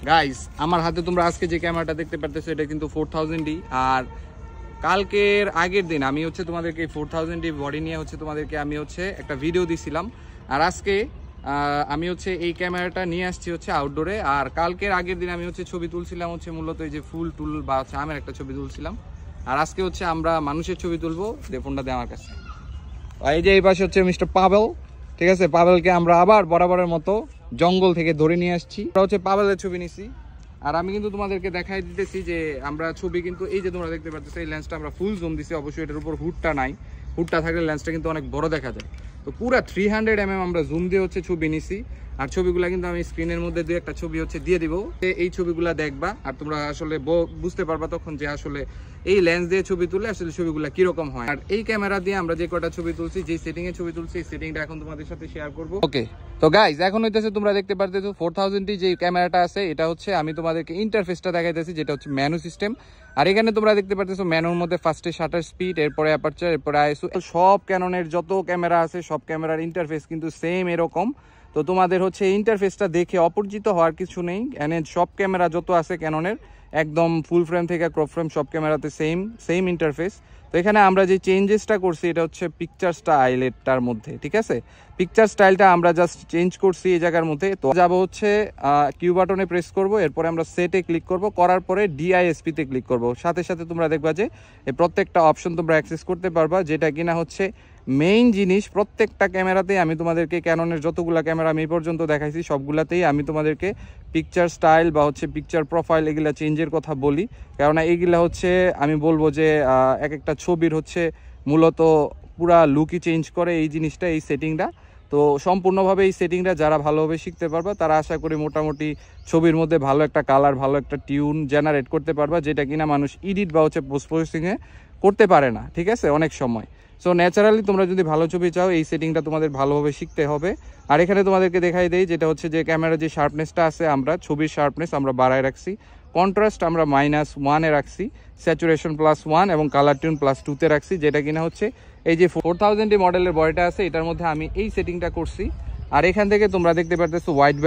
Guys আমার হাতে তোমরা আজকে যে ক্যামেরাটা দেখতে পারতেছো এটা কিন্তু 4000D। আর কালকের আগের দিন আমি হচ্ছে তোমাদেরকে 4000D বডি নিয়ে হচ্ছে তোমাদেরকে আমি হচ্ছে একটা ভিডিও দিছিলাম। আর আজকে আমি হচ্ছে এই ক্যামেরাটা নিয়ে আসছি হচ্ছে আউটডোরে। আর কালকের আগের দিন আমি হচ্ছে ছবি তুলছিলাম হচ্ছে মূলত এই যে ফুল টুল বা হচ্ছে আমের একটা ছবি তুলছিলাম। আর আজকে হচ্ছে আমরা মানুষের ছবি তুলবো। যে ফোনটা দেয় আমার কাছে, এই যে এই পাশে হচ্ছে মিস্টার পাবেল। ঠিক আছে, পাবেলকে আমরা আবার বরাবরের মতো জঙ্গল থেকে ধরে নিয়ে আসছি। আমরা হচ্ছে পাবেলের ছবি নিছি। আর আমি কিন্তু তোমাদেরকে দেখাই দিতেছি যে আমরা ছবি কিন্তু এই যে তোমরা দেখতে পাচ্ছ এই লেন্সটা আমরা ফুল জুম দিছি। অবশ্যই এটার উপর হুডটা নাই, হুডটা থাকলে লেন্সটা কিন্তু অনেক বড় দেখা যায়। তো পুরা 300mm আমরা জুম দিয়ে হচ্ছে ছবি নিছি। আর ছবিগুলা কিন্তু আমি স্ক্রিনের মধ্যে দুই একটা ছবি হচ্ছে দিয়ে দিব। এই ছবিগুলা দেখবা আর তোমরা আসলে বুঝতে পারবা তখন যে আসলে এই লেন্স দিয়ে ছবি তুললে আসলে ছবিগুলা কিরকম হয়। আর এই ক্যামেরা দিয়ে আমরা যে কটা ছবি তুলছি, যে সেটিং এ ছবি তুলছি, এই সেটিংটা এখন তোমাদের সাথে শেয়ার করব। ওকে, তো গাইজ এখন হইতেছে তোমরা দেখতে পারতেছো 4000D যে ক্যামেরাটা আছে এটা হচ্ছে আমি তোমাদেরকে ইন্টারফেসটা দেখাইতেছি, যেটা হচ্ছে ম্যানু সিস্টেম। আর এখানে তোমরা দেখতে পারতেছো ম্যানুর মধ্যে ফার্স্টে শাটার স্পিড, এরপরে অ্যাপারচার, এরপরে আইএসও। সব ক্যাননের যত ক্যামেরা আছে সব ক্যামেরার ইন্টারফেস কিন্তু সেম এরকম। তো তোমাদের হচ্ছে ইন্টারফেসটা দেখে অপরিচিত হওয়ার কিছু নেই। এখানে সব ক্যামেরা যত আছে ক্যাননের একদম ফুল ফ্রেম থেকে ক্রপ ফ্রেম সব ক্যামেরাতে সেম ইন্টারফেস। তো এখানে আমরা যে চেঞ্জেসটা করছি এটা হচ্ছে পিকচার স্টাইলটার মধ্যে। ঠিক আছে, পিকচার স্টাইলটা আমরা জাস্ট চেঞ্জ করছি এই জায়গার মধ্যে। তো যাবো হচ্ছে কিউ বাটনে প্রেস করব, এরপরে আমরা সেটে ক্লিক করব, করার পরে ডিআইএসপি তে ক্লিক করব। সাথে সাথে তোমরা দেখবা যে এই প্রত্যেকটা অপশন তোমরা অ্যাক্সেস করতে পারবা, যেটা কিনা হচ্ছে মেইন জিনিস। প্রত্যেকটা ক্যামেরাতেই আমি তোমাদেরকে ক্যাননের যতগুলা ক্যামেরা আমি এই পর্যন্ত দেখাইছি সবগুলাতেই আমি তোমাদেরকে পিকচার স্টাইল বা হচ্ছে পিকচার প্রোফাইল এগুলা চেঞ্জের কথা বলি। কেননা এইগুলা হচ্ছে আমি বলবো যে এক একটা ছবির হচ্ছে মূলত পুরা লুকই চেঞ্জ করে এই জিনিসটা, এই সেটিংটা। তো সম্পূর্ণভাবে এই সেটিংটা যারা ভালোভাবে শিখতে পারবা তারা আশা করি মোটামুটি ছবির মধ্যে ভালো একটা কালার, ভালো একটা টিউন জেনারেট করতে পারবা, যেটা কিনা মানুষ এডিট বা হচ্ছে পোস্ট প্রসেসিংয়ে করতে পারে না। ঠিক আছে, অনেক সময়। সো ন্যাচারালি তোমরা যদি ভালো ছবি চাও এই সেটিংটা তোমাদের ভালোভাবে শিখতে হবে। আর এখানে তোমাদেরকে দেখাই দেই যেটা হচ্ছে যে ক্যামেরার যে শার্পনেসটা আছে, আমরা ছবির শার্পনেস আমরা বাড়ায় রাখছি, কন্ট্রাস্ট আমরা -1-এ রাখছি, স্যাচুরেশন +1 এবং কালার টিউন +2-তে রাখছি, যেটা কিনা হচ্ছে এই যে 4000D মডেলের বডিটা আছে এটার মধ্যে আমি এই সেটিংটা করছি। আর এখান থেকে তোমরা দেখতে পারতেছো হোয়াইট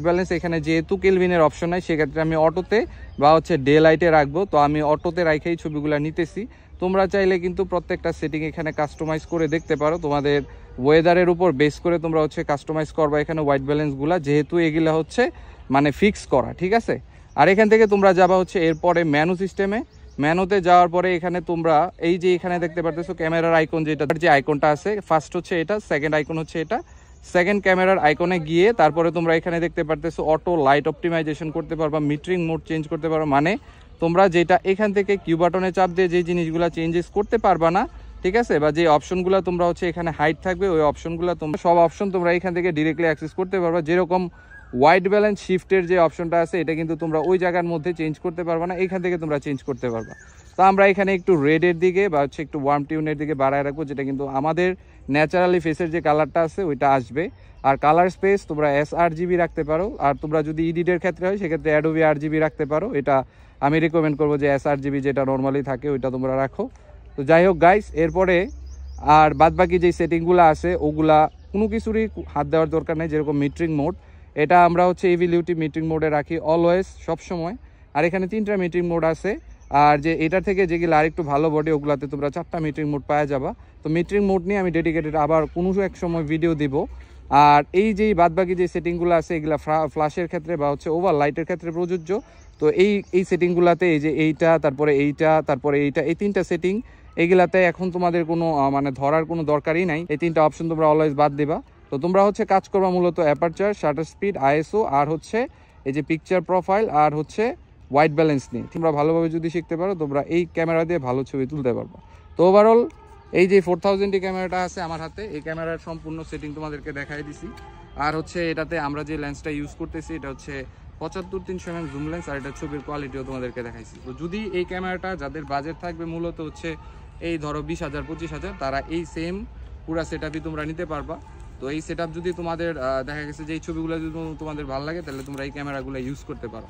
ব্যালেন্স এখানে যেহেতু কেলভিনের অপশন নাই সেক্ষেত্রে আমি অটোতে বা হচ্ছে ডে লাইটে রাখবো। তো আমি অটোতে রাখেই ছবিগুলো নিতেছি। তোমরা চাইলে কিন্তু প্রত্যেকটা সেটিং এখানে কাস্টমাইজ করে দেখতে পারো, তোমাদের ওয়েদারের উপর বেস করে তোমরা হচ্ছে কাস্টমাইজ করবা এখানে হোয়াইট ব্যালেন্সগুলা, যেহেতু এগুলা হচ্ছে মানে ফিক্স করা। ঠিক আছে, আর এখান থেকে তোমরা যাবা হচ্ছে এরপরে ম্যানু সিস্টেমে। ম্যানুতে যাওয়ার পরে এখানে তোমরা এই যে এখানে দেখতে পারতেছো ক্যামেরার আইকন, যেটা যে আইকনটা আছে ফার্স্ট হচ্ছে এটা, সেকেন্ড আইকন হচ্ছে এটা। সেকেন্ড ক্যামেরার আইকনে গিয়ে তারপরে তোমরা এখানে দেখতে পারতেছো অটো লাইট অপটিমাইজেশন করতে পারবা, মিটারিং মোড চেঞ্জ করতে পারবা। মানে তোমরা যেটা এখান থেকে কিউ বাটনে চাপ দিয়ে যে জিনিসগুলো চেঞ্জেস করতে পারবা না, ঠিক আছে, বা যে অপশনগুলো তোমরা হচ্ছে এখানে হাইড থাকবে ওই অপশনগুলো তোমরা সব অপশন তোমরা এখান থেকে ডিরেক্টলি অ্যাক্সেস করতে পারবা। যেরকম হোয়াইট ব্যালেন্স শিফটের যে অপশনটা আছে এটা কিন্তু তোমরা ওই জায়গার মধ্যে চেঞ্জ করতে পারবা না, এখান থেকে তোমরা চেঞ্জ করতে পারবা। তো আমরা এখানে একটু রেডের দিকে বা হচ্ছে একটু ওয়ার্ম টিউনের দিকে বাড়ায় রাখবো, যেটা কিন্তু আমাদের ন্যাচারালি ফেসের যে কালারটা আছে ওইটা আসবে। আর কালার স্পেস তোমরা sRGB রাখতে পারো, আর তোমরা যদি এডিটের ক্ষেত্রে হয় সেক্ষেত্রে অ্যাডোবি RGB রাখতে পারো। এটা আমি রিকমেন্ড করবো যে sRGB যেটা নর্মালি থাকে ওইটা তোমরা রাখো। তো যাই হোক গাইস, এরপরে আর বাদবাকি যে সেটিংগুলো আছে ওগুলা কোনো কিছুরই হাত দেওয়ার দরকার নেই। যেরকম মিটারিং মোড, এটা আমরা হচ্ছে এভিলিউটি মিটারিং মোডে রাখি অলওয়েজ সবসময়। আর এখানে 3টা মিটারিং মোড আছে। আর যে এটার থেকে যেগুলো আরেকটু ভালো বডি ওগুলাতে তোমরা 4টা মিটারিং মোড পাওয়া যাবা। তো মিটারিং মোড নিয়ে আমি ডেডিকেটেড আবার কোনো এক সময় ভিডিও দিব। আর এই যে বাদবাকি যে সেটিংগুলো আছে এগুলা ফ্ল্যাশের ক্ষেত্রে বা হচ্ছে ওভার লাইটের ক্ষেত্রে প্রযোজ্য। তো এই সেটিংগুলাতে এই যে এইটা, তারপরে এইটা, তারপরে এইটা, এই 3টা সেটিং এইগুলাতে এখন তোমাদের কোনো মানে ধরার কোনো দরকারই নাই। এই 3টা অপশন তোমরা অলওয়েজ বাদ দিবা। তো তোমরা হচ্ছে কাজ করবা মূলত অ্যাপারচার, শাটার স্পিড, আইএসও আর হচ্ছে এই যে পিকচার প্রোফাইল আর হচ্ছে হোয়াইট ব্যালেন্স নিয়ে তোমরা ভালোভাবে যদি শিখতে পারো তোমরা এই ক্যামেরা দিয়ে ভালো ছবি তুলতে পারবা। তো ওভারঅল এই যে 4000D ক্যামেরাটা আছে আমার হাতে, এই ক্যামেরার সম্পূর্ণ সেটিং তোমাদেরকে দেখাই দিছি। আর হচ্ছে এটাতে আমরা যে লেন্সটা ইউজ করতেছি এটা হচ্ছে 75-300mm জুম লেন্স, আর এটা ছবির কোয়ালিটিও তোমাদেরকে দেখাইছি। তো যদি এই ক্যামেরাটা যাদের বাজেট থাকবে মূলত হচ্ছে এই ধরো 20,000-25,000, তারা এই সেম পুরা সেটআপই তোমরা নিতে পারবা। তো এই সেটআপ যদি তোমাদের দেখা গেছে যে এই ছবিগুলো যদি তোমাদের ভালো লাগে তাহলে তোমরা এই ক্যামেরাগুলো ইউজ করতে পারো।